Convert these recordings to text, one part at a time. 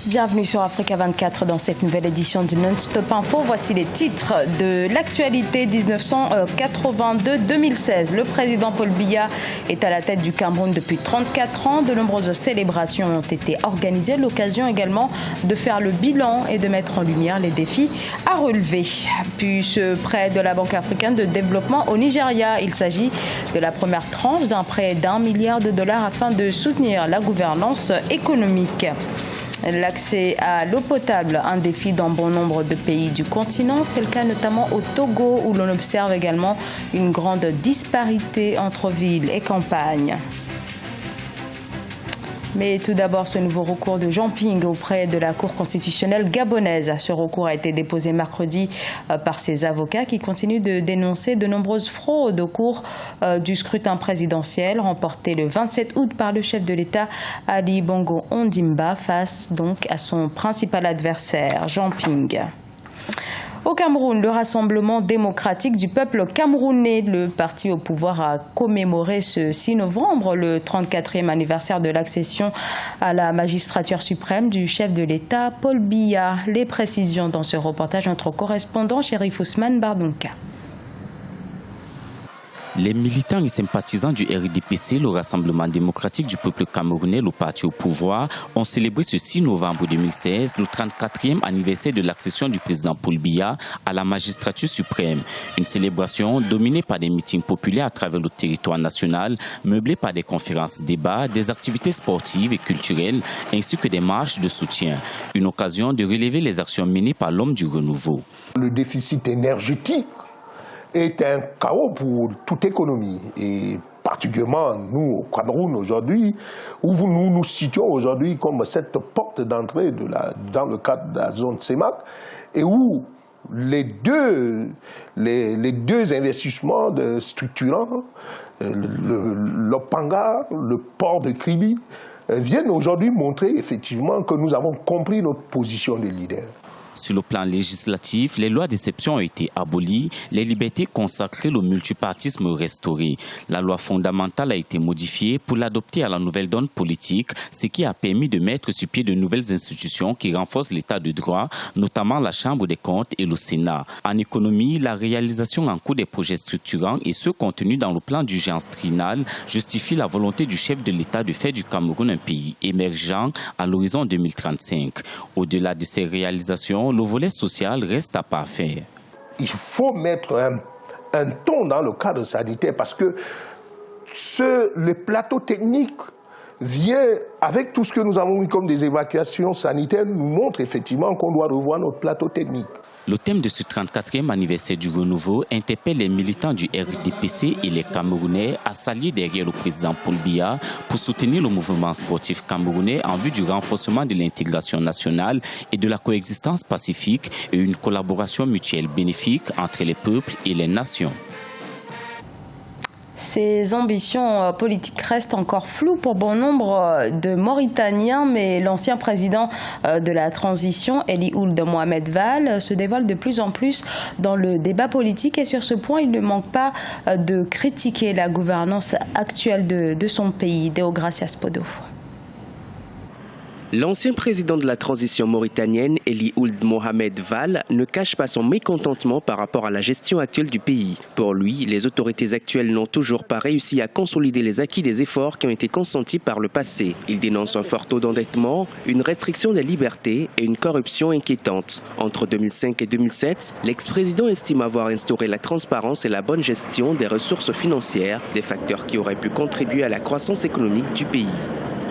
Bienvenue sur Africa 24 dans cette nouvelle édition du Non-Stop Info. Voici les titres de l'actualité 1982-2016. Le président Paul Biya est à la tête du Cameroun depuis 34 ans. De nombreuses célébrations ont été organisées. L'occasion également de faire le bilan et de mettre en lumière les défis à relever. Puis ce prêt de la Banque africaine de développement au Nigeria. Il s'agit de la première tranche d'un prêt d'1 milliard de dollars afin de soutenir la gouvernance économique. L'accès à l'eau potable, un défi dans bon nombre de pays du continent. C'est le cas notamment au Togo où l'on observe également une grande disparité entre villes et campagnes. Mais tout d'abord, ce nouveau recours de Jean Ping auprès de la Cour constitutionnelle gabonaise. Ce recours a été déposé mercredi par ses avocats qui continuent de dénoncer de nombreuses fraudes au cours du scrutin présidentiel remporté le 27 août par le chef de l'État Ali Bongo Ondimba face donc à son principal adversaire, Jean Ping. Au Cameroun, le Rassemblement démocratique du peuple camerounais, le parti au pouvoir, a commémoré ce 6 novembre le 34e anniversaire de l'accession à la magistrature suprême du chef de l'État, Paul Biya. Les précisions dans ce reportage, notre correspondant Chérif Ousmane Bardonka. Les militants et sympathisants du RDPC, le Rassemblement démocratique du peuple camerounais, le parti au pouvoir, ont célébré ce 6 novembre 2016 le 34e anniversaire de l'accession du président Paul Biya à la magistrature suprême. Une célébration dominée par des meetings populaires à travers le territoire national, meublée par des conférences, débats, des activités sportives et culturelles, ainsi que des marches de soutien. Une occasion de relever les actions menées par l'homme du renouveau. Le déficit énergétique est un chaos pour toute économie et particulièrement nous au Cameroun aujourd'hui, où nous nous situons aujourd'hui comme cette porte d'entrée dans le cadre de la zone CEMAC et où les deux investissements structurants, l'Opanga, le port de Kribi, viennent aujourd'hui montrer effectivement que nous avons compris notre position de leader. Sur le plan législatif, les lois d'exception ont été abolies, les libertés consacrées, le multipartisme restauré. La loi fondamentale a été modifiée pour l'adopter à la nouvelle donne politique, ce qui a permis de mettre sur pied de nouvelles institutions qui renforcent l'état de droit, notamment la Chambre des comptes et le Sénat. En économie, la réalisation en cours des projets structurants et ceux contenus dans le plan d'urgence trinal justifie la volonté du chef de l'État de faire du Cameroun un pays émergent à l'horizon 2035. Au-delà de ces réalisations, le volet social reste à parfaire. Il faut mettre un ton dans le cadre sanitaire parce que le plateau technique vient, avec tout ce que nous avons mis comme des évacuations sanitaires, nous montre effectivement qu'on doit revoir notre plateau technique. Le thème de ce 34e anniversaire du renouveau interpelle les militants du RDPC et les Camerounais à s'allier derrière le président Paul Biya pour soutenir le mouvement sportif camerounais en vue du renforcement de l'intégration nationale et de la coexistence pacifique et une collaboration mutuelle bénéfique entre les peuples et les nations. Ces ambitions politiques restent encore floues pour bon nombre de Mauritaniens, mais l'ancien président de la transition, Eli Ould Mohamed Vall, se dévoile de plus en plus dans le débat politique et sur ce point, il ne manque pas de critiquer la gouvernance actuelle de son pays. Deogracias Podo. L'ancien président de la transition mauritanienne, Eli Ould Mohamed Vall, ne cache pas son mécontentement par rapport à la gestion actuelle du pays. Pour lui, les autorités actuelles n'ont toujours pas réussi à consolider les acquis des efforts qui ont été consentis par le passé. Il dénonce un fort taux d'endettement, une restriction des libertés et une corruption inquiétante. Entre 2005 et 2007, l'ex-président estime avoir instauré la transparence et la bonne gestion des ressources financières, des facteurs qui auraient pu contribuer à la croissance économique du pays.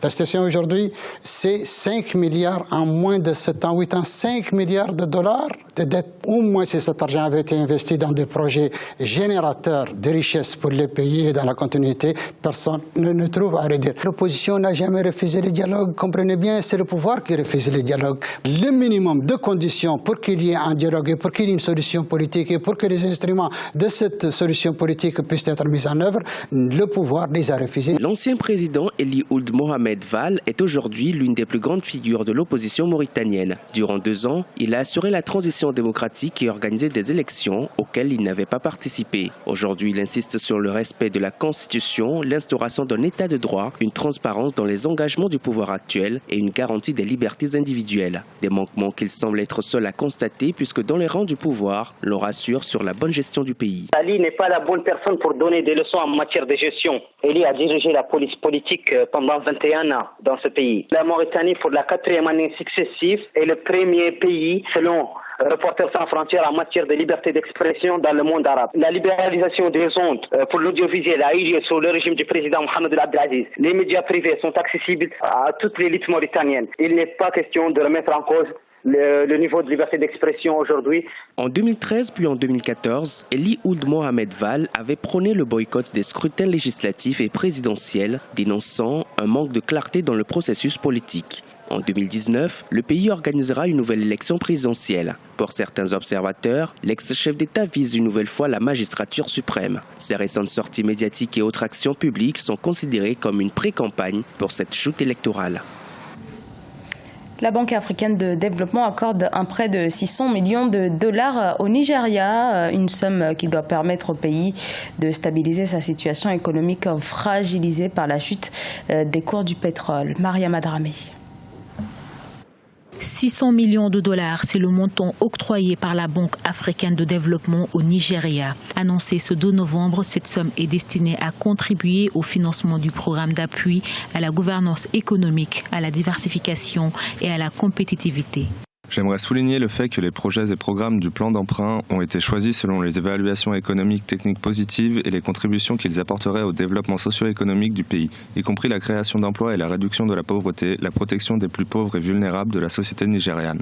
La situation aujourd'hui, c'est 5 milliards en moins de 7 ans, 8 ans, 5 milliards de dollars de dettes. Au moins si cet argent avait été investi dans des projets générateurs de richesses pour les pays et dans la continuité, personne ne trouve à redire. L'opposition n'a jamais refusé le dialogue. Comprenez bien, c'est le pouvoir qui refuse le dialogue. Le minimum de conditions pour qu'il y ait un dialogue et pour qu'il y ait une solution politique et pour que les instruments de cette solution politique puissent être mis en œuvre, le pouvoir les a refusés. L'ancien président Eli Ould Mohamed Mohamed Val est aujourd'hui l'une des plus grandes figures de l'opposition mauritanienne. Durant 2 ans, il a assuré la transition démocratique et organisé des élections auxquelles il n'avait pas participé. Aujourd'hui, il insiste sur le respect de la Constitution, l'instauration d'un état de droit, une transparence dans les engagements du pouvoir actuel et une garantie des libertés individuelles. Des manquements qu'il semble être seul à constater puisque dans les rangs du pouvoir, l'on rassure sur la bonne gestion du pays. Ali n'est pas la bonne personne pour donner des leçons en matière de gestion. Ali a dirigé la police politique pendant 21 ans dans ce pays. La Mauritanie, pour la 4e année successive, est le premier pays, selon Reporters sans frontières, en matière de liberté d'expression dans le monde arabe. La libéralisation des ondes pour l'audiovisuel a eu lieu sous le régime du président Mohamed Abdelaziz. Les médias privés sont accessibles à toute l'élite mauritanienne. Il n'est pas question de remettre en cause le niveau de liberté d'expression aujourd'hui. En 2013 puis en 2014, Eli Ould Mohamed Val avait prôné le boycott des scrutins législatifs et présidentiels, dénonçant un manque de clarté dans le processus politique. En 2019, le pays organisera une nouvelle élection présidentielle. Pour certains observateurs, l'ex-chef d'État vise une nouvelle fois la magistrature suprême. Ses récentes sorties médiatiques et autres actions publiques sont considérées comme une pré-campagne pour cette chute électorale. La Banque africaine de développement accorde un prêt de 600 millions de dollars au Nigeria, une somme qui doit permettre au pays de stabiliser sa situation économique fragilisée par la chute des cours du pétrole. Maria Madramé. 600 millions de dollars, c'est le montant octroyé par la Banque africaine de développement au Nigeria. Annoncé ce 2 novembre, cette somme est destinée à contribuer au financement du programme d'appui à la gouvernance économique, à la diversification et à la compétitivité. J'aimerais souligner le fait que les projets et programmes du plan d'emprunt ont été choisis selon les évaluations économiques techniques positives et les contributions qu'ils apporteraient au développement socio-économique du pays, y compris la création d'emplois et la réduction de la pauvreté, la protection des plus pauvres et vulnérables de la société nigériane.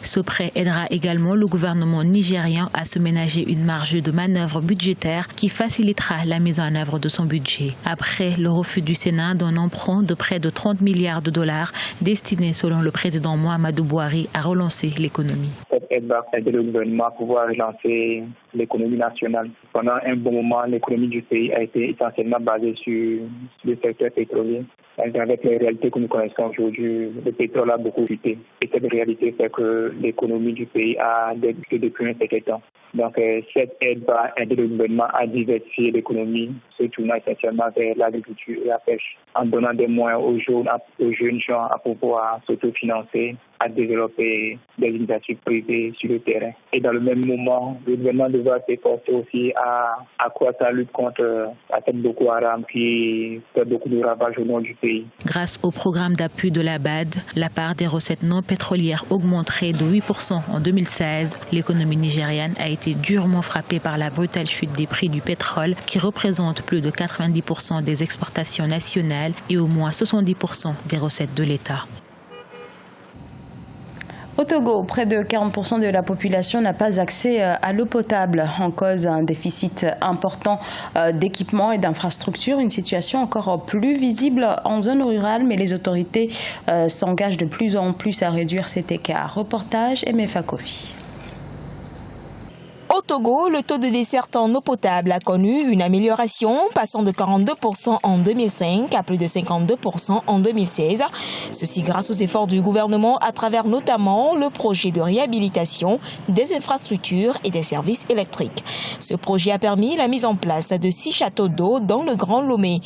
Ce prêt aidera également le gouvernement nigérien à se ménager une marge de manœuvre budgétaire qui facilitera la mise en œuvre de son budget. Après le refus du Sénat d'un emprunt de près de 30 milliards de dollars destiné, selon le président Muhammadu Buhari, à relancer l'économie. Cette aide va aider le gouvernement à pouvoir relancer l'économie nationale. Pendant un bon moment, l'économie du pays a été essentiellement basée sur le secteur pétrolier. Avec les réalités que nous connaissons aujourd'hui, le pétrole a beaucoup chuté. Et cette réalité fait que l'économie du pays a débuté depuis un certain temps. Donc cette aide va aider le gouvernement à diversifier l'économie, se tournant essentiellement vers l'agriculture et la pêche, en donnant des moyens aux jeunes gens à pouvoir s'autofinancer, à développer des initiatives privées sur le terrain. Et dans le même moment, le gouvernement devra s'efforcer aussi à accroître la lutte contre l'attaque Boko Haram qui fait beaucoup de ravages au nord du pays. Grâce au programme d'appui de la BAD, la part des recettes non pétrolières augmenterait de 8% en 2016. L'économie nigériane a été durement frappée par la brutale chute des prix du pétrole qui représente plus de 90% des exportations nationales et au moins 70% des recettes de l'État. Au Togo, près de 40% de la population n'a pas accès à l'eau potable. En cause, un déficit important d'équipements et d'infrastructures. Une situation encore plus visible en zone rurale, mais les autorités s'engagent de plus en plus à réduire cet écart. Reportage Emefa Kofi. Au Togo, le taux de desserte en eau potable a connu une amélioration, passant de 42% en 2005 à plus de 52% en 2016. Ceci grâce aux efforts du gouvernement à travers notamment le projet de réhabilitation des infrastructures et des services électriques. Ce projet a permis la mise en place de 6 châteaux d'eau dans le Grand Lomé.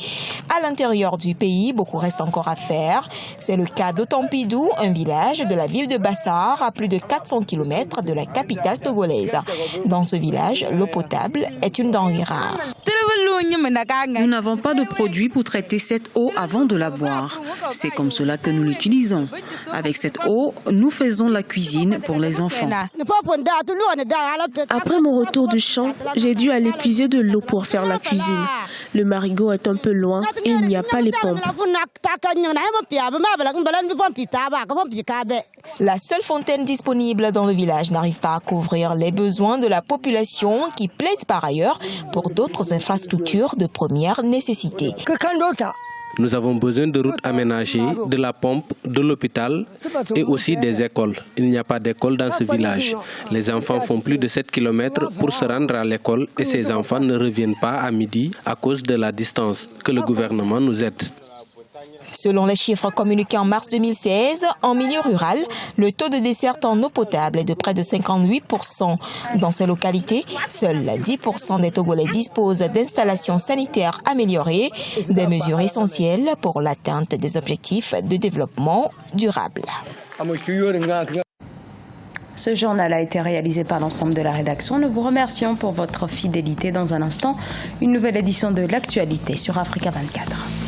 À l'intérieur du pays, beaucoup reste encore à faire. C'est le cas d'Otampidou, un village de la ville de Bassar, à plus de 400 km de la capitale togolaise. Dans ce village, l'eau potable est une denrée rare. Nous n'avons pas de produit pour traiter cette eau avant de la boire. C'est comme cela que nous l'utilisons. Avec cette eau, nous faisons la cuisine pour les enfants. Après mon retour du champ, j'ai dû aller puiser de l'eau pour faire la cuisine. Le marigot est un peu loin et il n'y a pas les pompes. La seule fontaine disponible dans le village n'arrive pas à couvrir les besoins de la population qui plaide par ailleurs pour d'autres infrastructures de première nécessité. Nous avons besoin de routes aménagées, de la pompe, de l'hôpital et aussi des écoles. Il n'y a pas d'école dans ce village. Les enfants font plus de 7 km pour se rendre à l'école et ces enfants ne reviennent pas à midi à cause de la distance. Que le gouvernement nous aide. Selon les chiffres communiqués en mars 2016, en milieu rural, le taux de desserte en eau potable est de près de 58%. Dans ces localités, seuls 10% des Togolais disposent d'installations sanitaires améliorées, des mesures essentielles pour l'atteinte des objectifs de développement durable. Ce journal a été réalisé par l'ensemble de la rédaction. Nous vous remercions pour votre fidélité. Dans un instant, une nouvelle édition de l'actualité sur Africa 24.